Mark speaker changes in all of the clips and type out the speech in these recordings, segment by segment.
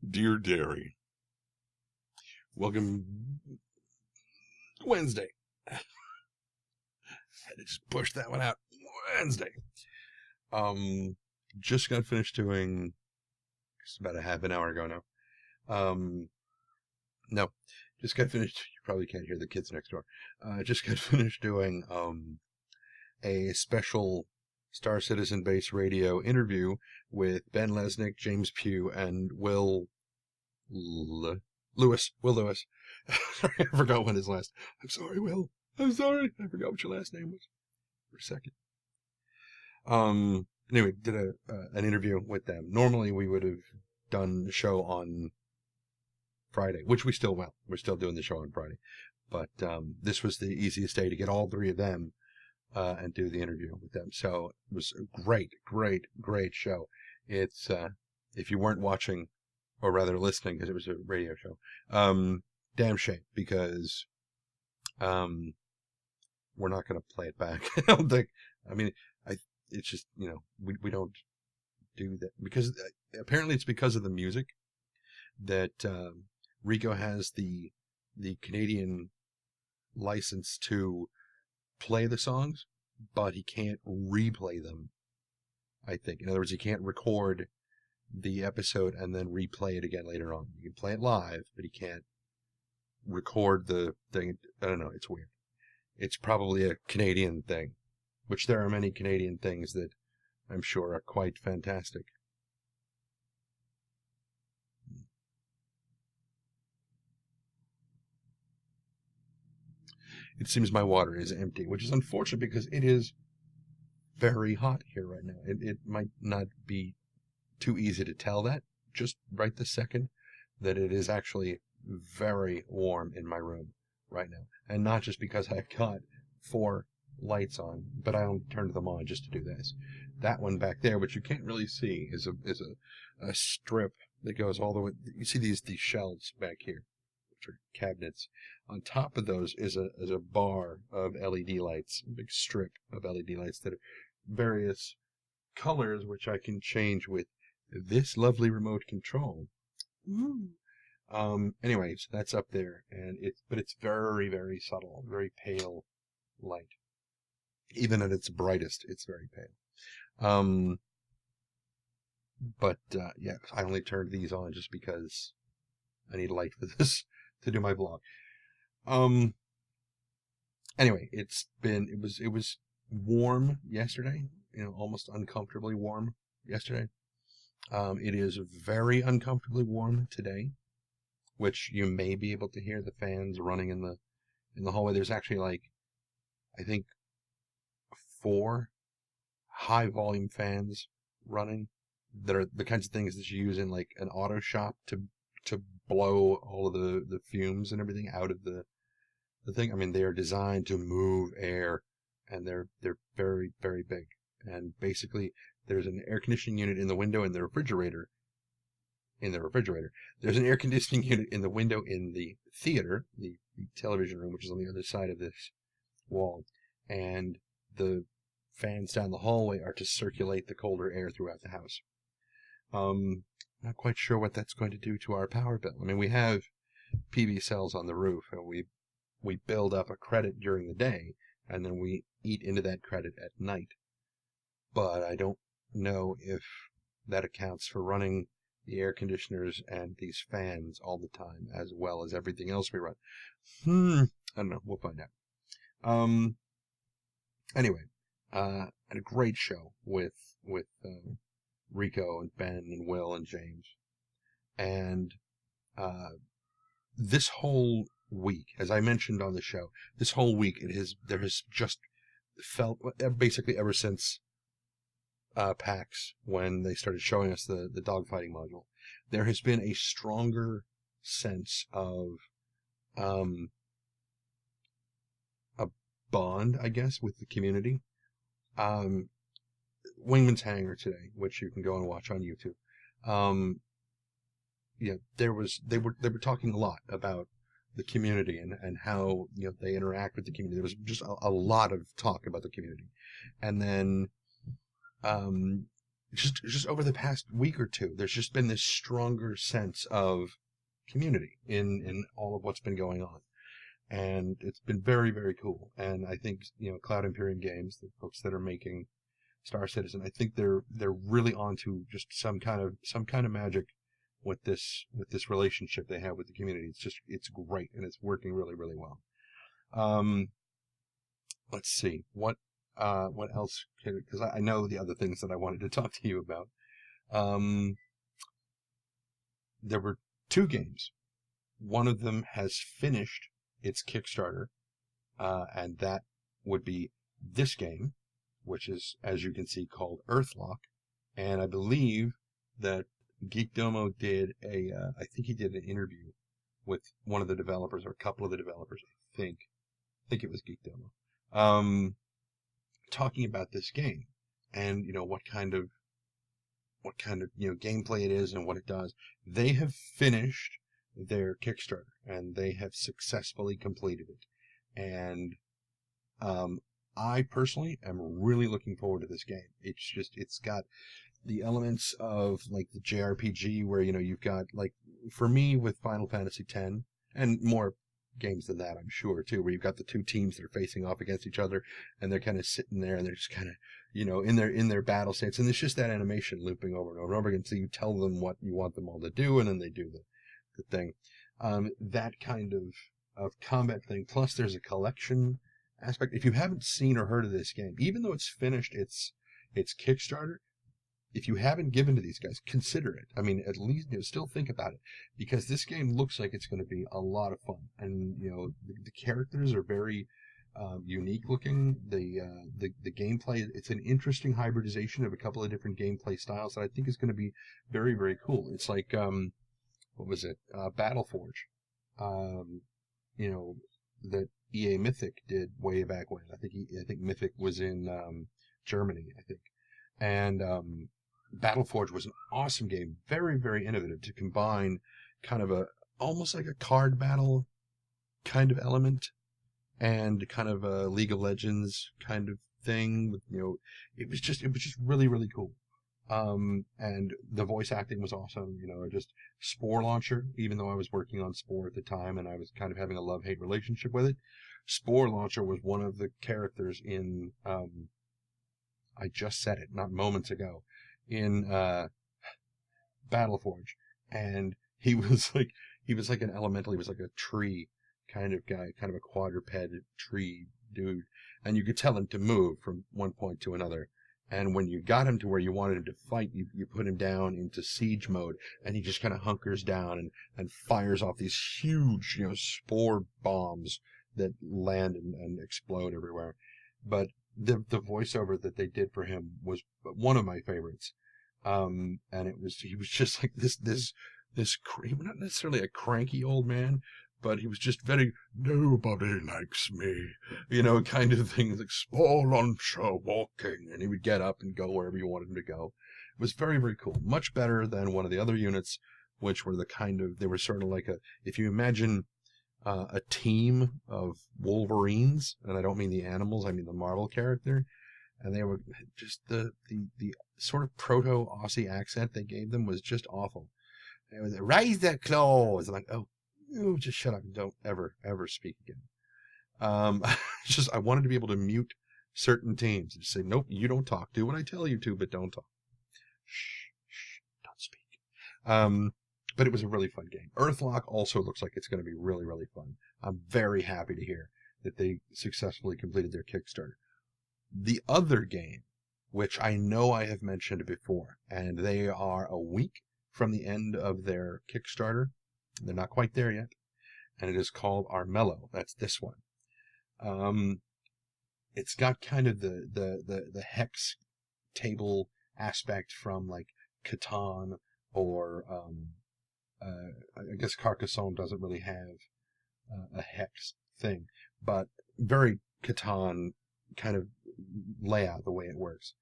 Speaker 1: Dear Derry, welcome Wednesday. Had to just push that one out. Wednesday. Just got finished doing, it's about a half an hour ago now. No, just got finished. You probably can't hear the kids next door. Just got finished doing a special Star Citizen Base Radio interview with Ben Lesnick, James Pugh, and Will Lewis. Sorry, I forgot what his last. I'm sorry, Will. I'm sorry. I forgot what your last name was for a second. Anyway, did an interview with them. Normally, we would have done the show on Friday, which we still will. We're still doing the show on Friday, but this was the easiest day to get all three of them and do the interview with them. So it was a great show. It's if you weren't watching, or rather listening, because it was a radio show, damn shame, because we're not going to play it back. I don't think. I mean, it's just, we don't do that because apparently it's because of the music that Rico has the Canadian license to play the songs, but he can't replay them. I think, in other words, he can't record the episode and then replay it again later on. You can play it live, but he can't record the thing. I don't know. It's weird. It's probably a Canadian thing, which there are many Canadian things that I'm sure are quite fantastic. It seems my water is empty, which is unfortunate because it is very hot here right now. It might not be too easy to tell that just right this second that it is actually very warm in my room right now. And not just because I've got 4 lights on, but I only turned them on just to do this. That one back there, which you can't really see, is a strip that goes all the way. You see these shelves back here, which are cabinets. On top of those is a bar of LED lights, a big strip of LED lights that are various colors, which I can change with this lovely remote control. Ooh. Anyways, that's up there, and it's very, very subtle, very pale light. Even at its brightest, it's very pale. But yeah, I only turned these on just because I need light for this to do my vlog. Anyway, it was warm yesterday, almost uncomfortably warm yesterday. It is very uncomfortably warm today, which you may be able to hear the fans running in the hallway. There's actually I think 4 high volume fans running that are the kinds of things that you use in an auto shop to blow all of the fumes and everything out of the thing. I mean, they are designed to move air, and they're very, very big. And basically, there's an air conditioning unit in the window in the refrigerator. There's an air conditioning unit in the window in the theater, the television room, which is on the other side of this wall. And the fans down the hallway are to circulate the colder air throughout the house. Not quite sure what that's going to do to our power bill. I mean, we have PV cells on the roof, and we build up a credit during the day, and then we eat into that credit at night. But I don't know if that accounts for running the air conditioners and these fans all the time, as well as everything else we run. I don't know. We'll find out. Anyway, had a great show with Rico and Ben and Will and James. And this whole week, as I mentioned on the show, this whole week there has just felt, basically ever since PAX, when they started showing us the dogfighting module, there has been a stronger sense of a bond, I guess, with the community. Wingman's Hangar today, which you can go and watch on YouTube. They were talking a lot about the community and how they interact with the community. There was just a lot of talk about the community, and then just over the past week or two, there's just been this stronger sense of community in all of what's been going on. And it's been very, very cool. And I think, Cloud Imperium Games, the folks that are making Star Citizen, I think they're really onto just some kind of magic with this relationship they have with the community. It's great, and it's working really, really well. Let's see what else, because I know the other things that I wanted to talk to you about. There were 2 games. One of them has finished its Kickstarter, and that would be this game, which is, as you can see, called Earthlock. And I believe that Geekdomo did I think he did an interview with one of the developers, or a couple of the developers, I think it was Geekdomo, talking about this game and, what kind of gameplay it is and what it does. They have finished their Kickstarter, and they have successfully completed it. And I personally am really looking forward to this game. It's got the elements of like the JRPG where, you've got, like, for me with Final Fantasy X, and more games than that, I'm sure, too, where you've got the 2 teams that are facing off against each other, and they're kind of sitting there, and they're just kind of, in their battle states, and it's just that animation looping over and over and over again, so you tell them what you want them all to do, and then they do the thing. That kind of combat thing, plus there's a collection aspect. If you haven't seen or heard of this game, even though it's finished its Kickstarter, if you haven't given to these guys, consider it. I mean, at least still think about it, because this game looks like it's going to be a lot of fun. And the characters are very unique looking. The gameplay, it's an interesting hybridization of a couple of different gameplay styles that I think is going to be very, very cool. It's like what was it? Battleforge. That EA Mythic did way back when. I think Mythic was in Germany, I think. And Battleforge was an awesome game, very, very innovative, to combine kind of almost like a card battle kind of element and kind of a League of Legends kind of thing. It was just really, really cool. And the voice acting was awesome. Just Spore Launcher, even though I was working on Spore at the time and I was kind of having a love-hate relationship with it, Spore Launcher was one of the characters in, I just said it not moments ago, in Battleforge. And he was like an elemental. He was like a tree kind of guy, kind of a quadruped tree dude. And you could tell him to move from one point to another. And when you got him to where you wanted him to fight, you put him down into siege mode, and he just kind of hunkers down and fires off these huge, spore bombs that land and explode everywhere. But the voiceover that they did for him was one of my favorites. And he was just like this, not necessarily a cranky old man, but he was just very, nobody likes me, kind of thing, like Spore Launcher walking, and he would get up and go wherever you wanted him to go. It was very, very cool. Much better than one of the other units, which were they were sort of like if you imagine a team of Wolverines, and I don't mean the animals, I mean the Marvel character, and they were just the sort of proto-Aussie accent they gave them was just awful. It was, raise their claws. I'm like, oh, just shut up and don't ever speak again. I wanted to be able to mute certain teams and just say, nope, you don't talk. Do what I tell you to, but don't talk. Shh, don't speak. But it was a really fun game. Earthlock also looks like it's going to be really, really fun. I'm very happy to hear that they successfully completed their Kickstarter. The other game, which I know I have mentioned before, and they are a week from the end of their Kickstarter. They're not quite there yet. And it is called Armello. That's this one. It's got kind of the hex table aspect from like Catan or I guess Carcassonne doesn't really have a hex thing, but very Catan kind of layout, the way it works,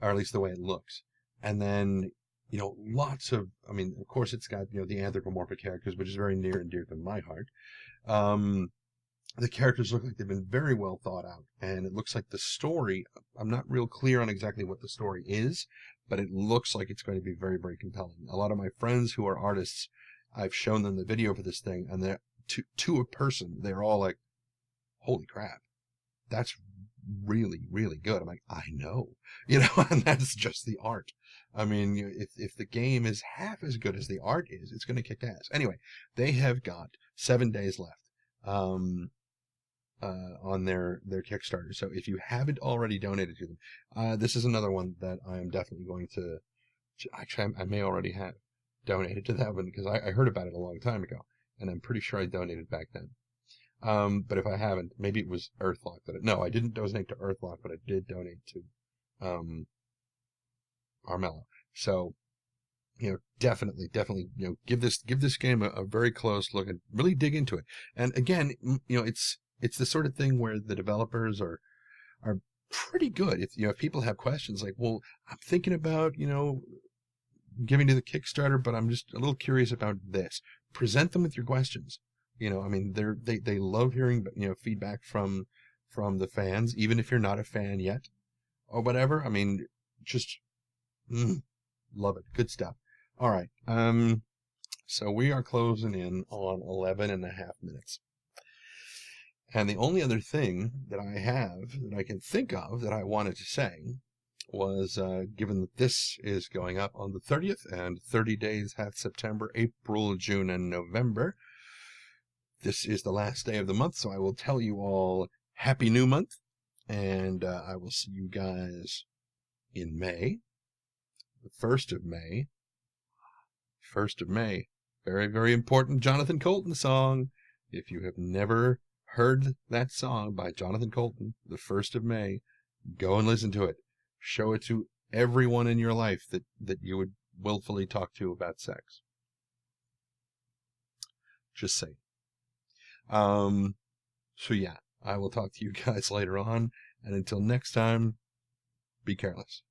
Speaker 1: or at least the way it looks. And then lots of, of course it's got, the anthropomorphic characters, which is very near and dear to my heart. The characters look like they've been very well thought out, and it looks like the story, I'm not real clear on exactly what the story is, but it looks like it's going to be very, very compelling. A lot of my friends who are artists, I've shown them the video for this thing, and they're to a person, they're all like, holy crap, that's really, really good. I'm like, I know, and that's just the art. I mean, if the game is half as good as the art is, it's going to kick ass. Anyway, they have got 7 days left on their Kickstarter. So if you haven't already donated to them, this is another one that I am definitely going to. Actually, I may already have donated to that one because I heard about it a long time ago, and I'm pretty sure I donated back then. But if I haven't, maybe it was Earthlock no, I didn't donate to Earthlock, but I did donate to Armello. So, definitely, give this game a very close look and really dig into it. And again, it's the sort of thing where the developers are pretty good. If people have questions like, well, I'm thinking about, giving to the Kickstarter, but I'm just a little curious about this. Present them with your questions. I mean, they love hearing, feedback from the fans, even if you're not a fan yet or whatever. I mean, just love it. Good stuff. All right. So we are closing in on 11 and a half minutes. And the only other thing that I have that I can think of that I wanted to say was, given that this is going up on the 30th and 30 days have September, April, June, and November, this is the last day of the month, so I will tell you all Happy New Month, and I will see you guys in May, the 1st of May. 1st of May, very, very important Jonathan Colton song. If you have never heard that song by Jonathan Colton, the 1st of May, go and listen to it. Show it to everyone in your life that you would willfully talk to about sex. Just say. So yeah, I will talk to you guys later on, and until next time, be careless.